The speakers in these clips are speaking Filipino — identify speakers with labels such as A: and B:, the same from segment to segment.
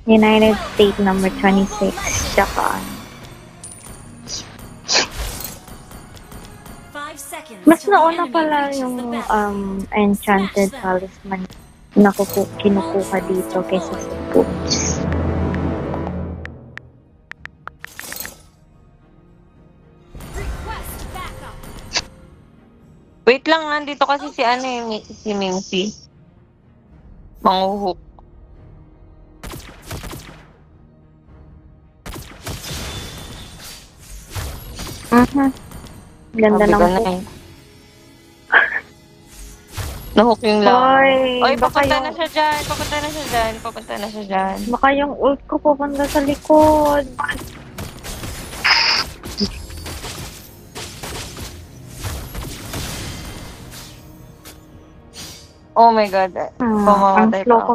A: United States number 26, Japan. Mas nauna pala yung Enchanted Talisman na kinukuha dito kaysa sa boots.
B: Wait lang, nandito kasi si si Mincy. Manguhook.
A: Ganda ng hook.
B: Nahook yung lang.
A: Oy,
B: papunta na siya dyan. Papunta na siya dyan.
A: Baka yung ult ko pupunta sa likod.
B: Oh my God.
A: Ang slow ko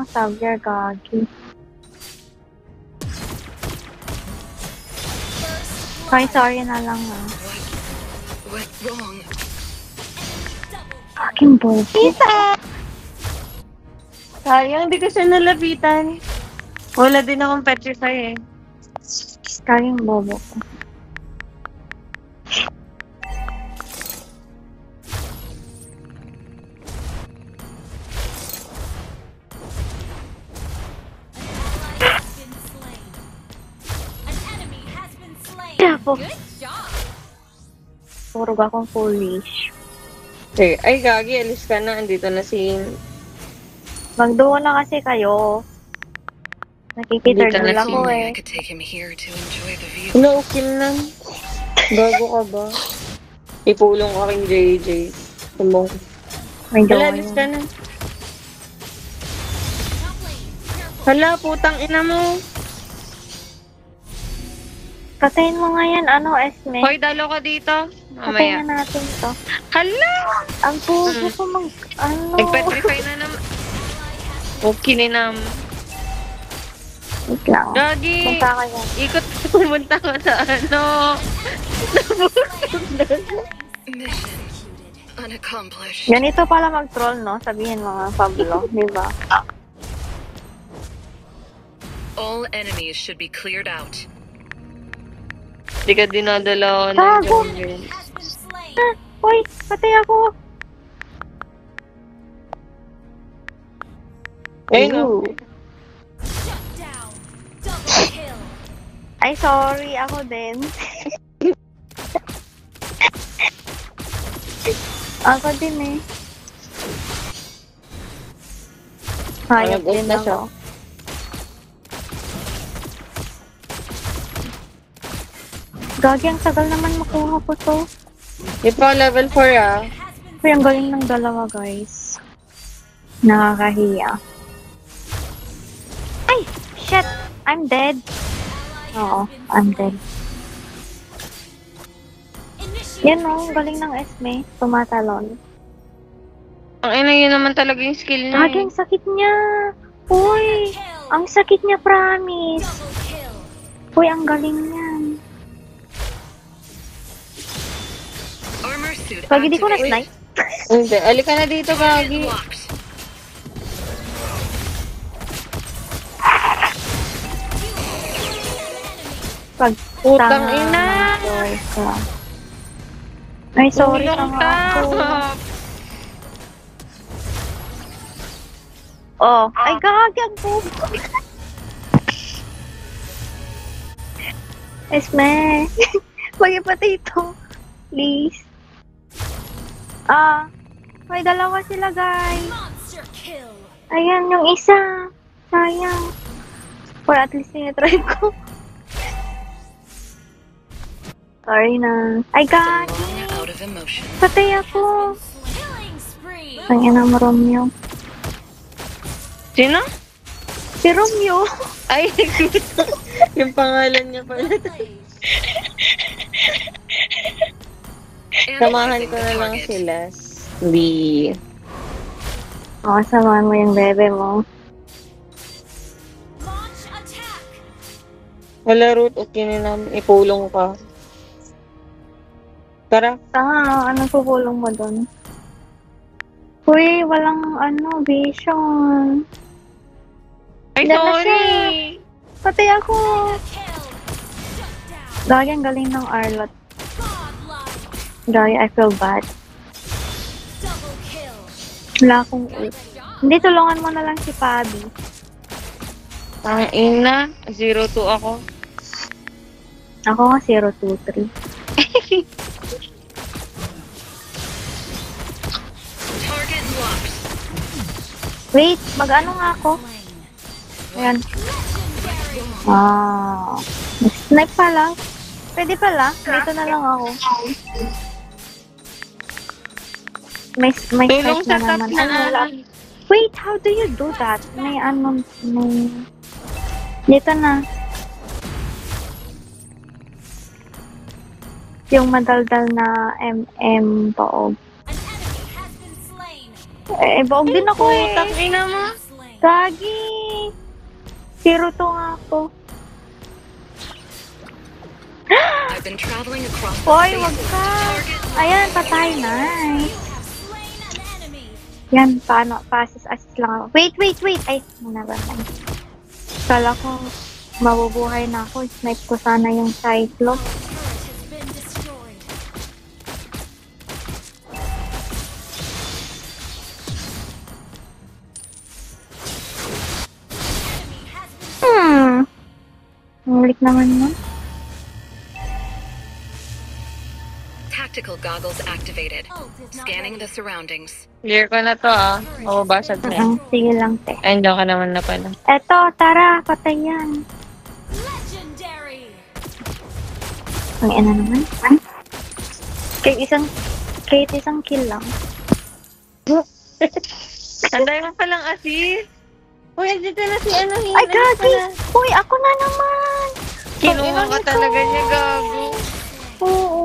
A: Xavier, gagi. Sorry na lang
C: What's wrong?
A: Fucking bobo.
B: Pisa! Sayang, hindi ko siya nalapitan. Wala din akong petrify eh.
A: Sayang bobo ko. Puro akong foolish.
B: Okay. Ay, gagi, alis ka na. Andito na si...
A: Magduo na kasi kayo. Nakikiturnal ako eh.
B: No, kill na. Gago ka ba? Ipulong ka kay JJ. Tumong. Hala, alis ka na. Hala, putang ina mo.
A: Patayin mo nga yan, Esme.
B: Hoy, dalo ka dito.
A: Patayin na natin to.
B: Hala!
A: Ang puso ko
B: Nagpetrify na naman. Okay ni nam.
A: Wait lang.
B: Gagi!
A: Punta ka yan.
B: Ikot pumunta ka sa
A: Ganito pala mag-troll, no? Sabihin mo nga, Pablo. Diba?
C: All enemies should be cleared out.
B: Hindi ka dinadala ng jungle.
A: Uy, patay ako.
B: Ay, no.
A: Ay, sorry. Ako din. Ako din eh. Hayop din ako. Gagi, ang tagal naman makuha ko to.
B: Di pa level 4 ah.
A: Uy, ang galing ng dalawa, guys. Nakakahiya. Ay! Shit! I'm dead. Oo, I'm dead. Yan o, galing ng Esme. Tumatalon.
B: Ang ina yun naman talaga yung skill niya.
A: Gagi, ang sakit niya! Uy! Ang sakit niya, promise! Uy, ang galing niyan. Gagi, di ko na-snipe.
B: Hindi, alika na dito, Gagi. Putang ina!
A: Ay, sorry ka nga ako. Oh, ay Gagi, ang bobo. Esme, mag-ipatay ito. Please. May dalawa sila, guys. Ayan, yung isa. Sayang. Or at least tinitry ko. Sorry na. Ay, Gagi. Patay ako. Ang ina mo, Romeo.
B: Sino?
A: Si Romeo.
B: Ay, yung pangalan niya pala. Samahan ko na lang sila.
A: Samahan mo yung bebe mo.
B: Wala, Ruth. Okay na namin. Ipulong ka. Tara.
A: Anong pupulong mo doon? Uy, walang vision.
B: Ay,
A: Diyan na
B: sorry.
A: siya. Patay ako. Gagi, ang galing ng Arlot. Gagi, I feel bad. Wala akong ult. Hindi, tulungan mo na lang si Pabi.
B: Ang ina. 0-2 ako.
A: Ako nga 023.
C: Target locked.
A: Wait, mag-ano nga ako? Ayan. Ah. Snipe pala. Pwede pala. Dito na lang ako. May
B: Tulong
A: snipe
B: sa
A: na
B: top
A: naman.
B: na.
A: Ano lang. Wait, how do you do that? May ano, may... Dito na. Yung madaldal na MM paog. Baog din ako eh.
B: Putang ina mo.
A: Gagi! 0-2 nga ako.
C: I've been traveling across the
A: Hoy,
C: spaces.
A: wag ka!
C: Target
A: Ayan, patay. Nice. Yan, paano? Assist lang ako. Wait! Ay, never mind. Kala ko, mabubuhay na ako. Snipe ko sana yung Cyclops. Ulit naman nun.
C: Tactical goggles activated. Scanning the surroundings.
B: Clear ko na to Mababasag na eh.
A: Sige lang, te.
B: Ay, diyan ka naman na pala.
A: Eto, tara, patay yan. Ang ina naman. Kahit isang kill lang.
B: Anday mo palang assist. Uy, dito na si ano.
A: Ay, gagi! Uy, ako na naman!
B: Kinuha ka talaga niya, gago.
A: Oo.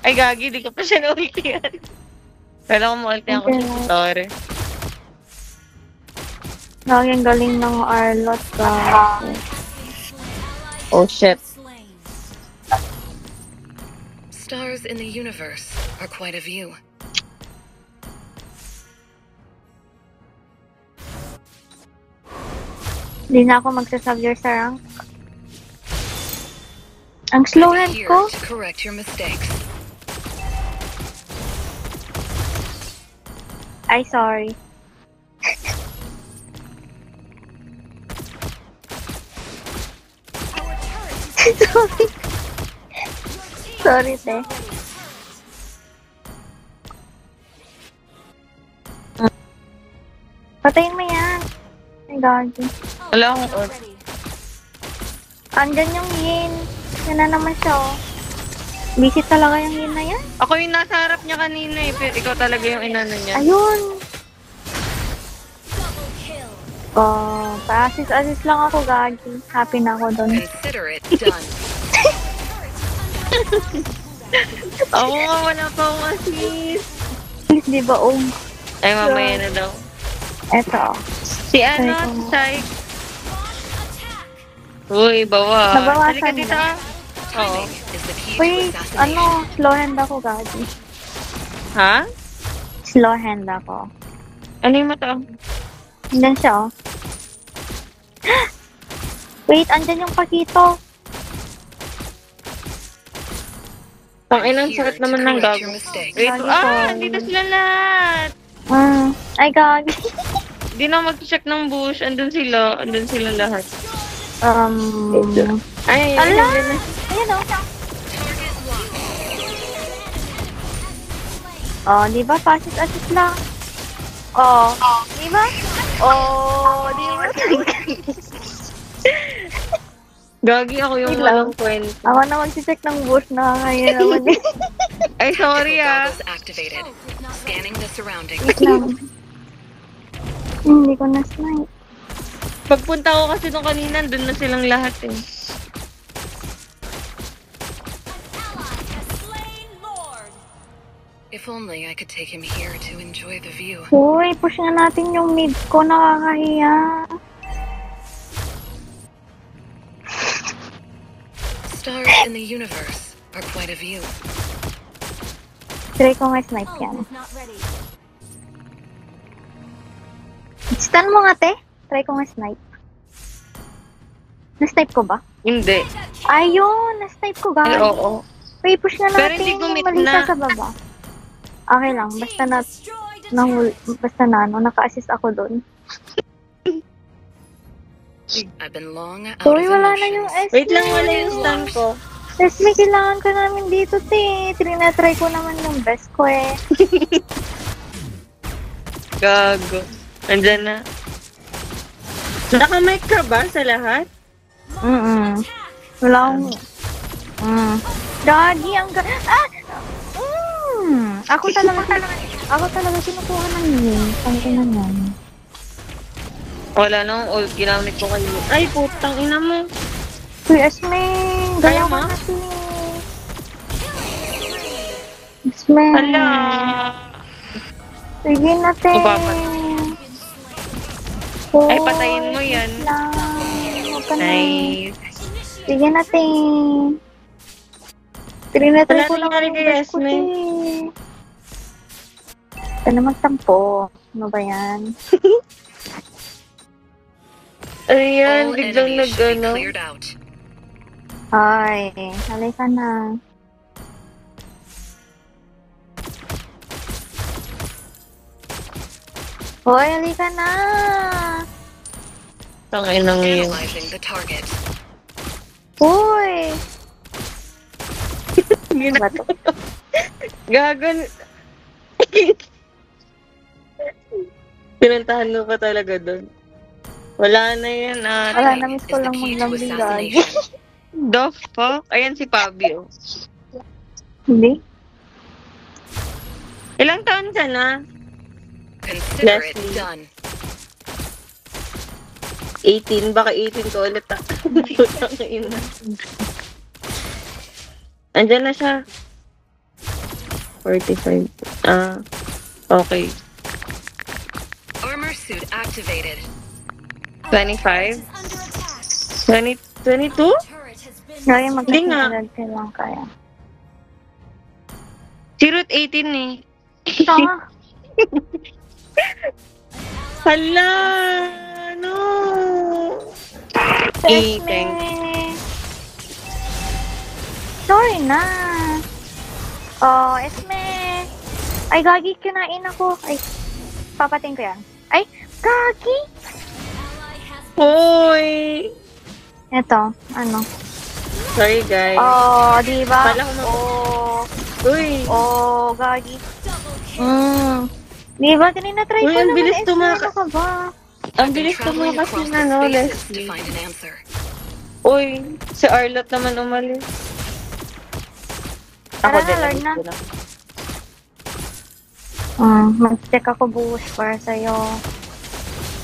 B: Ay, gagi, di ka pa siya na-ultihan. Kala ko ma-ultihan ko siya. Sorry.
A: Gagi, ang galing ng Arlot, gagi.
B: Oh, shit.
C: Stars in the universe are quite a view.
A: Hindi na ako magsasabyar sa rank. Ang slow
C: I'm
A: hand
C: here
A: ko.
C: to correct your mistakes.
A: Ay, sorry. Sorry. Sorry, te. Patayin mo yan. Ay, gagi.
B: Wala akong ult.
A: Andyan yung Yin. Yan na naman siya, oh. Busy talaga yung Yin na yan.
B: Ako yung nasa harap niya kanina eh. Pero ikaw talaga yung inano niya.
A: Ayun. Oh, pa-assist lang ako, gagi. Happy na ako doon.
C: Consider it done.
B: Ako nga, wala pa akong assist.
A: Please, di ba, oh.
B: Ay, mamaya na daw.
A: Eto.
B: Si ano, si Sai. Uy, bawa.
A: Nabawasan
B: Halika dito
A: na.
B: Oo.
C: Timing is the key to
A: Wait,
C: assassination.
A: slow hand ako, gagi.
B: Ha?
A: Slow hand ako.
B: Ano yung mata?
A: Andyan siya, oh. Wait, andyan yung pakito.
B: Ang inang sakit naman ng
C: Correct
B: gago.
C: your mistakes.
B: Wait,
A: Sorry, sorry.
B: nandito sila lahat.
A: Ay, gagi.
B: Di na mag-check ng bush. Andun sila lahat. Ay,
A: Ala!
B: ayun na.
A: Ayan, oh. Oh, di ba? Assist lang. Oh, di ba? Oh, di ba?
B: Gagi ako yung
A: Wait lang.
B: walang kwento.
A: Ako na mag-check ng bush na kaya naman.
B: Ay, sorry
C: Goggles activated. Scanning the surroundings.
A: Wait lang. Hindi ko na-snipe.
B: Pagpunta ko kasi nung kanina, dun na silang lahat eh.
C: If only I could take him here to enjoy the view.
A: Uy, push nga natin yung mid ko. Nakakahiya.
C: Stars in the universe are quite a view.
A: Try ko nga snipe yan. Stun mo nga, te. Try ko nga snipe. Na-snipe ko ba?
B: Hindi.
A: Ayun! Na-snipe ko,
B: Ay,
A: guys.
B: oo.
A: Wait, push nga
B: Pero
A: natin
B: hindi
A: yung
B: gumit
A: Malisa
B: na.
A: sa baba. Okay lang. Basta naka-assist ako doon.
C: I've been long out
A: Uy,
C: of
A: wala na yung
C: emotions.
A: Esme.
B: Wait lang, wala yung stun ko.
A: Esme, kailangan ka namin dito, te. Trinatry ko naman yung best ko eh.
B: Gago. Andyan na. Naka-mic ka ba sa lahat?
A: Wala akong... Gagi, ang Ako talaga kinukuha ng yun. Ang ina yan.
B: Wala nang ult. Ginamit ko kayo. Ay, putang ina mo.
A: Uy, Esme.
B: Kaya
A: Gaya
B: mo?
A: mo natin. Esme.
B: Hala.
A: Sige natin.
B: Upapat. Ay, patayin mo yan.
A: Huwag ka na.
B: Nice.
A: Sige natin. Trinatry
B: Wala
A: ko lang
B: nangyari
A: yung
B: kay
A: best ko,
B: Esme.
A: te. Ito na magtampo. Ano ba yan?
B: Ayan,
C: All
B: biglang
C: enemies should be
B: nag-ano.
C: cleared out.
A: Ay, halika na. Hoy, halika na!
B: Tangay nang yun.
C: Analyzing the target.
A: Hoy! Ano ba to?
B: Gagon. Pinuntahan mo pa talaga doon. Wala na yan, ate.
A: Wala na, miss ko
C: Is the
A: lang
C: key to
A: maglambing gagi.
C: assassination.
B: The fuck? Ayan si Fabio.
A: Hindi?
B: Ilang taon ka na?
C: Consider it
B: Leslie.
C: done.
B: 18. Baka 18 ko ulit ah. Putang ina. Andyan na siya. 45. Ah. Okay.
C: Armor suit activated.
B: 25? 20, 22?
A: Gagi,
B: Hindi nga.
A: magkasinagad ka lang kaya.
B: 0 at 18 eh.
A: Tama.
B: Hala! No! Eh,
A: Esme!
B: thanks.
A: Sorry na. Oh, Esme. Ay, gagi, kinain ako. Ay, papating ko yan. Ay, gagi!
B: Hoy!
A: Eto, ano?
B: Sorry, guys.
A: Oh, diba?
B: Kala ko
A: Oh,
B: Uy!
A: oh, gagi. Diba, tinatry
B: Uy,
A: ko
B: ang
A: naman.
B: bilis
A: Esme,
B: tumaka-
A: ano ka ba?
B: Ang
C: Been
B: bilis
C: traveling
B: tumakas
C: across
B: ni
C: the
B: ano,
C: spaces to
B: Leslie.
C: find an answer.
B: Uy, si Arlot naman umalis.
A: Tara na,
B: din,
A: Lord na.
B: umalis ko
A: Mag-check ako buhos para sa'yo.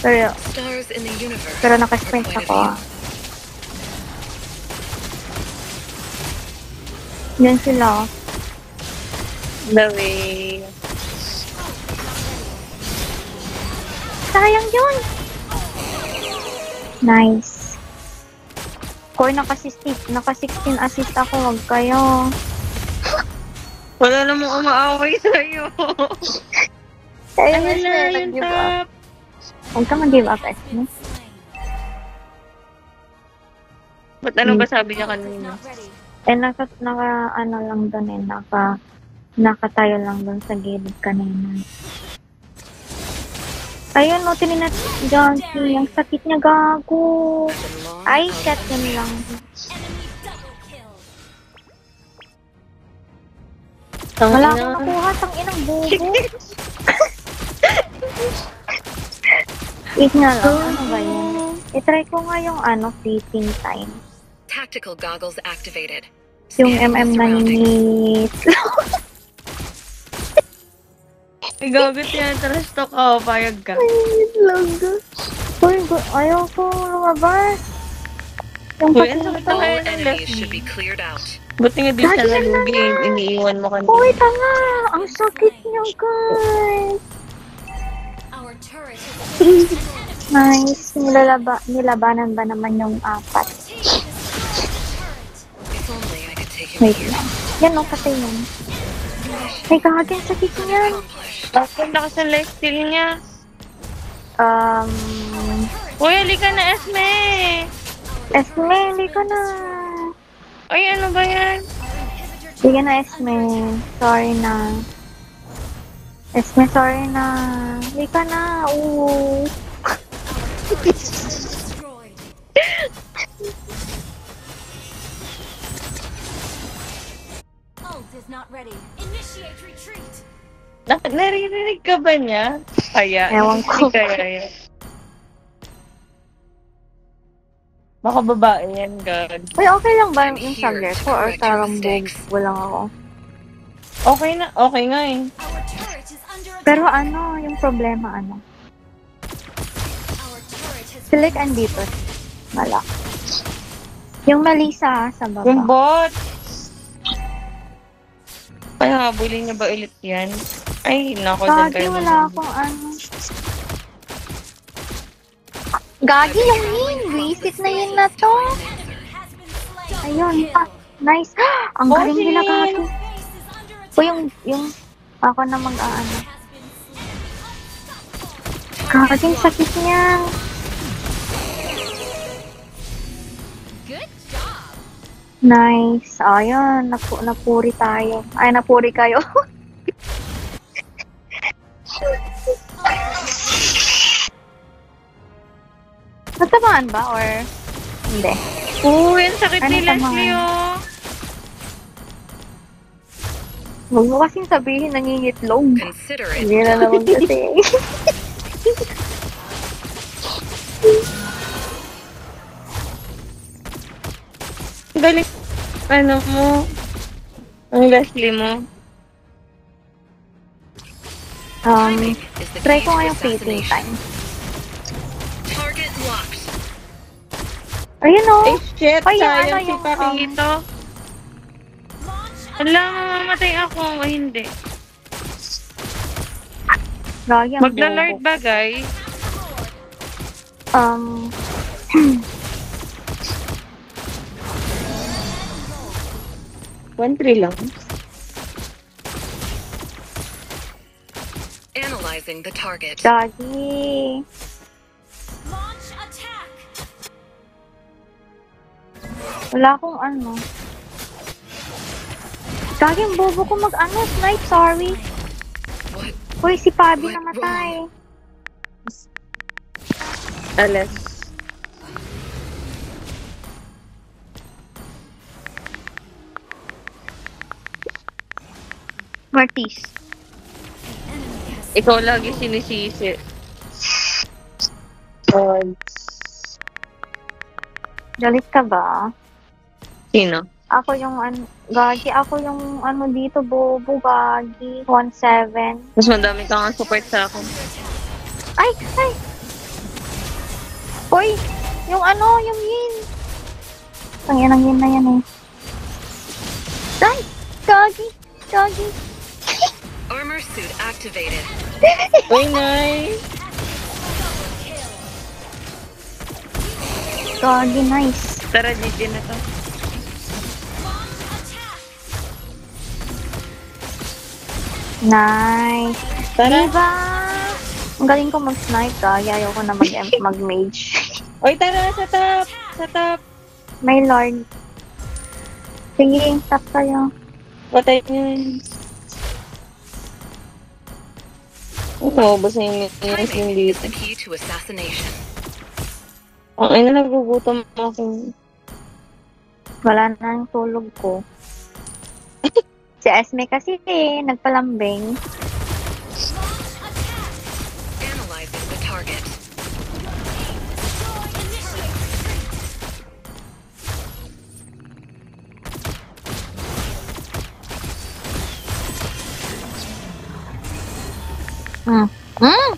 A: Pero
C: Stars in the universe
A: naka-sprint
C: are quite
A: ako.
C: a
A: Yan sila.
B: The way.
A: Sayang yun! Nice. Koy, naka-16 assist ako. Wag kayo.
B: Wala namang umaaway sa'yo.
A: Ayun,
B: Wala,
A: Esme,
B: yung
A: nag-give up.
B: top.
A: Huwag ka mag-give up, Esme.
B: Ba't ano ba sabi niya kanina?
A: Eh, ano lang doon eh. Nakatayo lang doon sa gilid kanina. Ayun, no, tininat. Johnson, ang sakit niya, gago.
C: I've been long
A: Ay,
C: out
A: shot
C: of
A: yun lang. Wala akong nakuha, tang inang bubo. Wait nga lang, ano ba yun? I-try ko nga yung fleeting time.
C: Tactical goggles activated.
A: Yung
C: Scanning the
A: na
C: surroundings.
B: Igagot yan, trash talk ako, payag ka.
A: Uy, ayoko lumabas. Yung
B: Uy, ang sakit na
C: All
B: kaya ng
C: enemies should be
B: Leslie.
C: cleared out.
B: Buti nga di siya
A: Lagi yan
B: nalugi,
A: na.
B: iniiwan mo kanina.
A: Uy, tanga! Ang sakit niyo, guys! Nice. Nilabanan ba naman yung 4?
C: If only I could take him
A: Wait
C: here.
A: lang. Yan, no, patay yan. Ay, kagad, ang sakit niyan.
C: Accomplished.
B: Bakit lakas ang lifesteal niya?
A: Um,
B: Uy, halika na, Esme!
A: Esme, hindi ka na.
B: Ay, ano ba yan?
A: Hindi ka na, Esme. Sorry na. Esme, sorry na. Hindi ka na. Oo.
D: Ult is not ready. Initiate retreat.
B: Naririnig ka ba niya? Kaya.
A: Ewan ko.
B: Hindi kaya yan. Baka babae yan, God.
A: Uy, okay lang ba
C: I'm
A: yung
C: here
A: subject
C: to
A: ko? Or
C: correct your
A: parang
C: mistakes.
A: bobo lang ako?
B: Okay na, okay nga eh.
D: Our turret is under attack.
A: Pero ano, yung problema ano?
D: Our turret has
A: Sila andito. Wala. Yung Melissa sa
B: Yung
A: baba.
B: bot! Ay, habulin niya ba ulit yan? Ay, nako, dyan
A: Gagi,
B: kayo.
A: wala akong ano. Gagi, yung Yin! Visit na yun na to!
D: has been slain.
A: Ayun. Ah, nice. Ang galing
B: Bossy!
A: nila, Gagi.
D: Base is under attack.
A: O yung ako na mag-aano.
D: Has been slain.
A: Gagi, ang sakit niya.
D: Good job.
A: Nice. Ayun, napuri tayo. Ay, napuri kayo. Natamaan ba or hindi?
B: Uy, ang sakit
A: Ano
B: ni
A: tama?
B: Leslie, oh.
A: Huwag mo kasing sabihin nangingitlog.
C: Consider it
A: Hindi na naman kasi.
B: Galing. Ano mo? Ang Leslie mo.
C: timing is the
A: Try
C: key
A: ko
C: to
A: nga yung fading
C: assassination.
A: time.
C: Target locked.
A: Ayun o.
B: Eh, shit,
A: Ay, yung
B: sayang
A: ano,
B: si
A: yung,
B: Pakito.
D: Launch
B: Wala, mamamatay ako. Ay, hindi.
A: Gagi ang
B: Magla-lord
A: bobo.
B: ba, guys?
A: Um,
B: 1-3 lang.
C: Analyzing the target.
A: Gagi.
D: launch attack.
A: Wala akong ano. Gagi, ang bobo ko mag-ano, snipe, sorry.
C: What?
A: Uy, si Pabi
C: What
A: namatay.
B: Alas.
A: Martis.
B: Ikaw lagi sinisisi. God.
A: Galit ka ba?
B: Sino?
A: Ako yung Gagi, ako yung ano dito, bobo, Gagi. 1-7.
B: Mas madami ka nga support sa akin.
A: Ay! Ay! Uy! Yung ano, yung Yin! Ang yan, ang Yin na yan eh. Ay! Gagi! Gagi!
C: Armor suit activated.
B: Uy, nice!
A: Gagi, nice.
B: Tara, GG na to.
A: Nice.
B: Tara.
A: Diba? Ang galing ko mag-snipe, Gagi. Ayoko na mag-mage.
B: Uy, tara, sa top! Sa top!
A: May lord. Sige, tap kayo.
B: Patay niyo yun. Oo, basta yung
C: Timing
B: yung
C: is
B: dito.
C: the key to assassination.
B: Ang ina, nagugutom ako.
A: Wala na ang tulog ko. Si Esme kasi nagpalambing.
C: Analyzing the target.
A: Hmm. Hmm?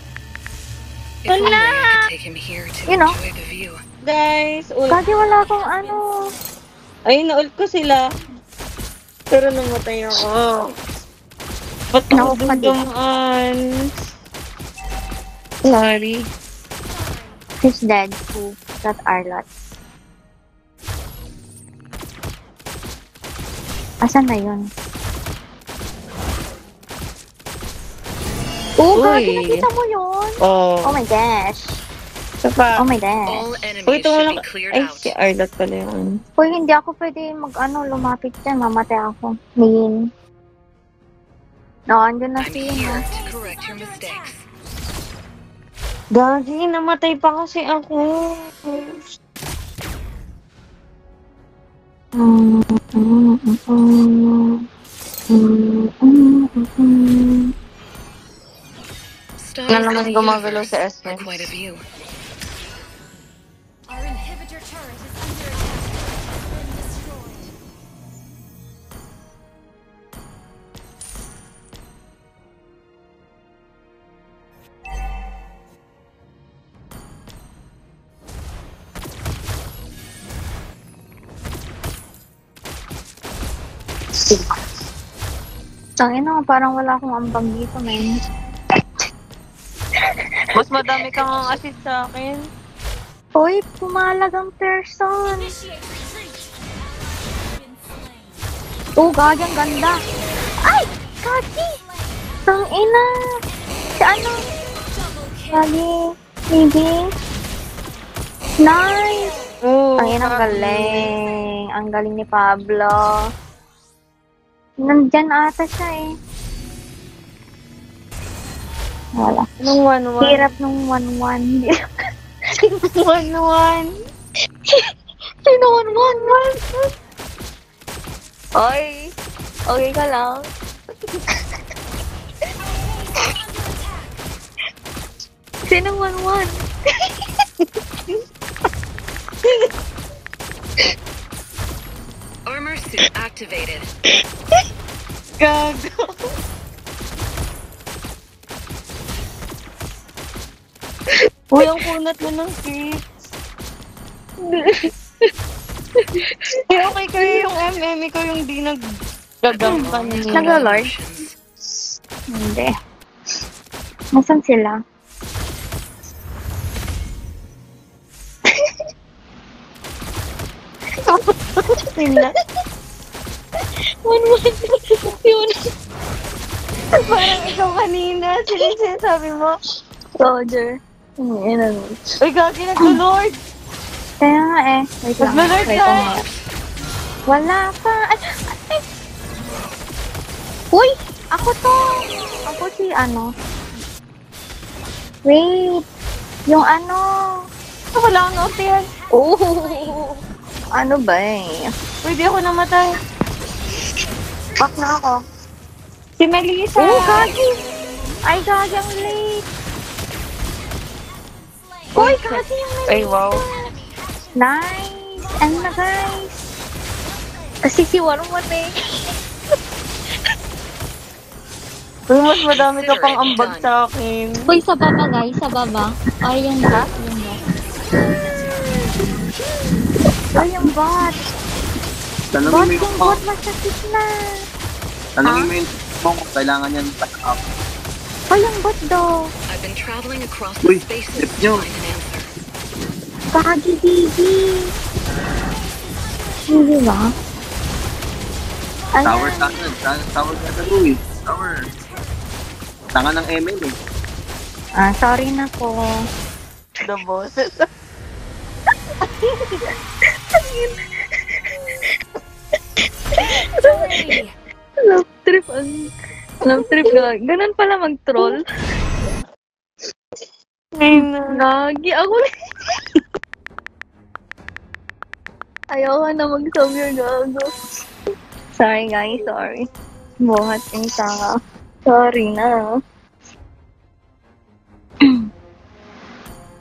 C: If only I could take him here to
A: You know.
C: enjoy the view.
B: Guys, ult.
A: Gagi, wala akong ano.
B: Ay, na-ult ko sila. Pero namatay ako. Ba't ako
A: Naku, pati.
B: dumaan? Sorry.
A: Who's dead? Who? That Arlot. Asan na yun? Oh,
B: Uy.
A: Gagi, nakita mo yun?
B: Oh.
A: Oh my gosh. Oh my God.
C: All
B: Uy,
C: enemies
B: ito
C: should
B: lang.
C: be cleared
B: Ay,
C: out.
B: si Arlot pala yun.
A: Uy, hindi ako pwede lumapit dyan. Mamatay ako. Min. No, andun na
C: I'm
A: si
C: here
A: Yun.
C: to correct your mistakes.
B: Gagi, namatay pa kasi ako.
C: Stars
B: Na
C: in
B: naman
C: the
B: gumagalaw
C: universe
B: sa
C: are
B: essence.
C: quite a view.
D: Our inhibitor turret is under attack. Has been destroyed.
A: Tangina, parang wala akong ambag dito, men.
B: Mas madami kang assist sa akin.
A: Uy, pumalag ang person.
D: Initiate retreat. Has been slain.
A: Oh, gagi, ang ganda. Ay! Gagi! Tangina! Si ano?
D: Double kill.
A: Gagi. Sige. Nice!
B: Oo.
A: Ang ang galing. Ang galing ni Pablo. Nandyan ata siya eh. Wala.
B: Anong 1-1?
A: Hirap nung 1-1.
B: 1-1.
A: Sino 1-1? Oy! Okay ka lang? Sino 1-1?
C: Armor suit activated.
B: Gago. Uy, ang kunat mo ng kids. Okay kayo yung MM ko yung di naggagampan niya.
A: Nag-lord? Hindi. Nasaan sila?
B: Sila. 1-1. Yun. Parang ikaw kanina. Sinasabi mo.
A: Roger. Ano?
B: Uy, gagi, nag-lord.
A: Kaya nga eh. Wait lang.
B: Nag-lord
A: Wait
B: ka.
A: lang. Wala pa. Ay! Uy! Ako to! Ako si ano? Wait! Yung ano?
B: Wala kang ulti yan.
A: Oh! Ano ba eh?
B: Pwede ako namatay.
A: Back na ako.
B: Si Melissa.
A: Oh, gagi! Ay, gagi, ang late! Uy, gagi yung late!
B: Ay, wow.
A: Nice! Ano na, guys? Kasi si Warmot eh.
B: Uy, mas madami ka pang ambag sa akin.
E: Uy, sa baba guys, sa baba. Ay, yung bot, yung bot.
A: Ay, yung bot! Bot,
F: Tanungin mo
A: yung bot masakit na!
F: Tanungin mo yung mo kung kailangan yan back up.
A: Ay, yung bot daw!
C: I've been traveling across
F: Uy,
C: the spaces
F: lip
C: to
F: nyo.
C: find an answer.
A: Gagi, Gigi! Hindi ba? Ayan.
F: Tower tangan. Tower ka na eh. Tower. Tangan ng ML eh.
A: Ah, sorry na po.
B: The bosses.
A: Love trip ang... Love trip nga. Ganun pala mag-troll. Gagi, ako rin. Ayoko na mag-sabier, gago. Sorry guys, sorry. Buhat yung tanga. Sorry na.